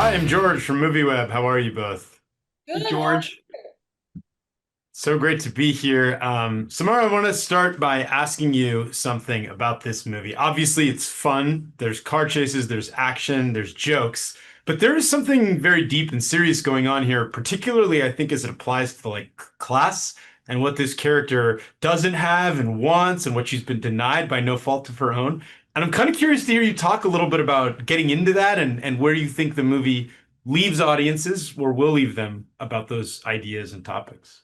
Hi, I'm George from MovieWeb. How are you both? Good. Hey, George. So great to be here. Samara, I want to start by asking you something about this movie. Obviously, it's fun. There's car chases, there's action, there's jokes, but there is something very deep and serious going on here, particularly I think as it applies to like class and what this character doesn't have and wants and what she's been denied by no fault of her own. And I'm kind of curious to hear you talk a little bit about getting into that and where you think the movie leaves audiences or will leave them about those ideas and topics.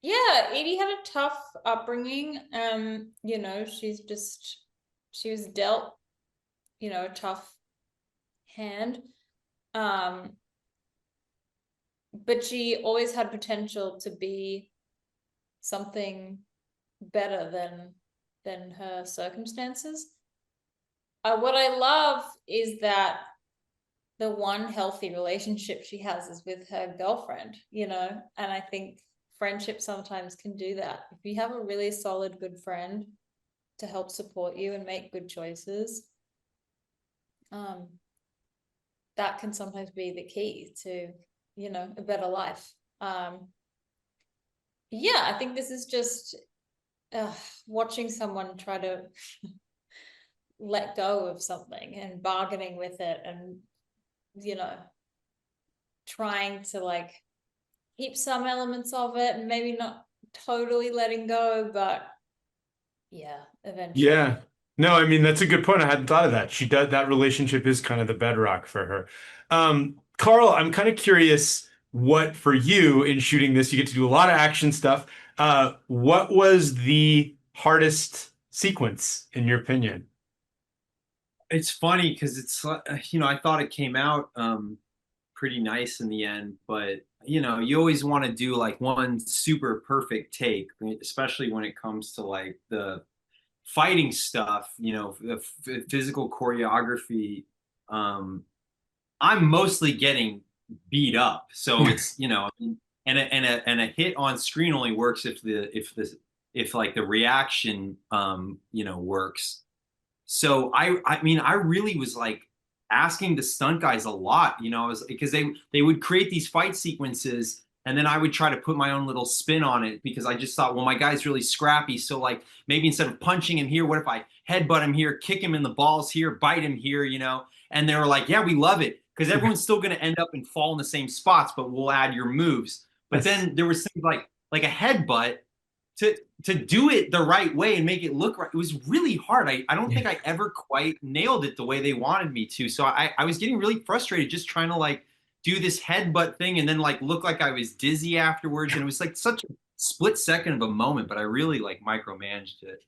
Yeah, Edie had a tough upbringing. She was dealt, a tough hand. Um, but she always had potential to be something better than her circumstances. What I love is that the one healthy relationship she has is with her girlfriend, and I think friendship sometimes can do that. If you have a really solid, good friend to help support you and make good choices, um, that can sometimes be the key to, a better life. Yeah, I think this is just watching someone try to let go of something and bargaining with it and, you know, trying to like keep some elements of it and maybe not totally letting go, but yeah, eventually. Yeah. No, I mean, that's a good point. I hadn't thought of that. She does that relationship is kind of the bedrock for her. Karl, I'm kind of curious what for you in shooting this, you get to do a lot of action stuff. What was the hardest sequence in your opinion? It's funny because I thought it came out pretty nice in the end, but you always want to do like one super perfect take, especially when it comes to like the fighting stuff, the physical choreography. Um, I'm mostly getting beat up, so it's and a hit on screen only works if like the reaction works. So I mean I really was like asking the stunt guys a lot, I was because they would create these fight sequences and then I would try to put my own little spin on it because I just thought, well, my guy's really scrappy, so like maybe instead of punching him here, what if I headbutt him here, kick him in the balls here, bite him here, And they were like, yeah, we love it because everyone's still going to end up and fall in the same spots, but we'll add your moves. But That's then there was things like a headbutt to do it the right way and make it look right. It was really hard. I don't think I ever quite nailed it the way they wanted me to. So I was getting really frustrated just trying to like do this headbutt thing and then like look like I was dizzy afterwards. And it was like such a split second of a moment, but I really like micromanaged it.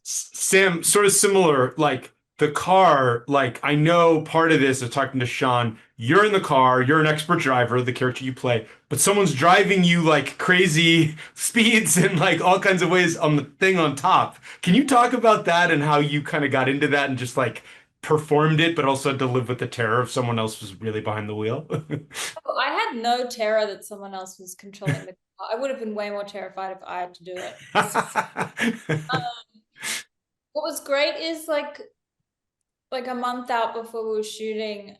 Sam, sort of similar, like the car, like I know part of this is talking to Sean, you're in the car, you're an expert driver, the character you play, but someone's driving you like crazy speeds and like all kinds of ways on the thing on top. Can you talk about that and how you kind of got into that and just like performed it, but also had to live with the terror of someone else was really behind the wheel? Oh, I had no terror that someone else was controlling the car. I would have been way more terrified if I had to do it. What was great is like a month out before we were shooting,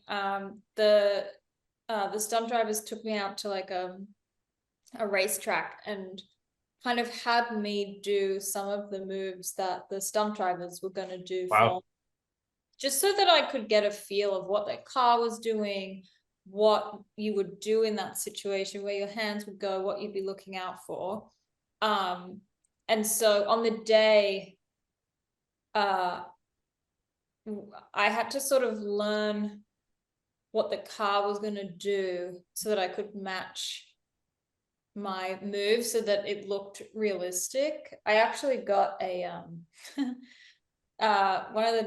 the stunt drivers took me out to like a racetrack and kind of had me do some of the moves that the stunt drivers were going to do Wow. for, just so that I could get a feel of what their car was doing, what you would do in that situation, where your hands would go, what you'd be looking out for. And so on the day, uh, I had to sort of learn what the car was going to do so that I could match my move so that it looked realistic. I actually got a one of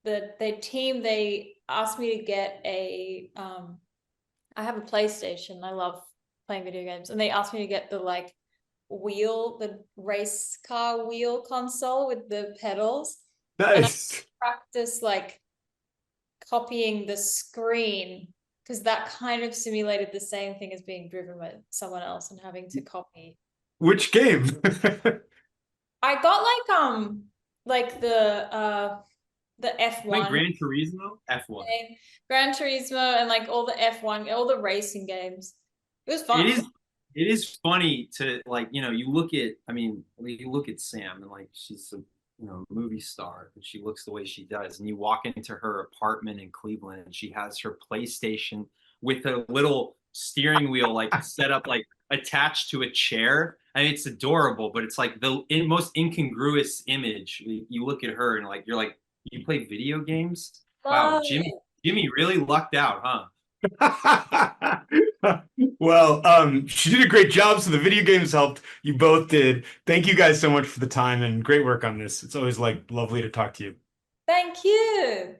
the team, they asked me to get a I have a PlayStation. I love playing video games, and they asked me to get the like the race car wheel console with the pedals, and I Nice. practiced like copying the screen because that kind of simulated the same thing as being driven by someone else and having to copy. Which game? I got like the Like F1 Gran Turismo, F1. game, Gran Turismo, and like all the F1, all the racing games. It was fun. It is funny to like, you look at, I mean, you look at Sam and like she's a movie star and she looks the way she does, and you walk into her apartment in Cleveland and she has her PlayStation with a little steering wheel like set up like attached to a chair. I mean, it's adorable, but it's like the most incongruous image. You look at her and like you're like, you play video games? Wow, Love it. Jimmy really lucked out, huh? Well, she did a great job, so the video games helped. You both did. Thank you guys so much for the time and great work on this. It's always like lovely to talk to you. Thank you.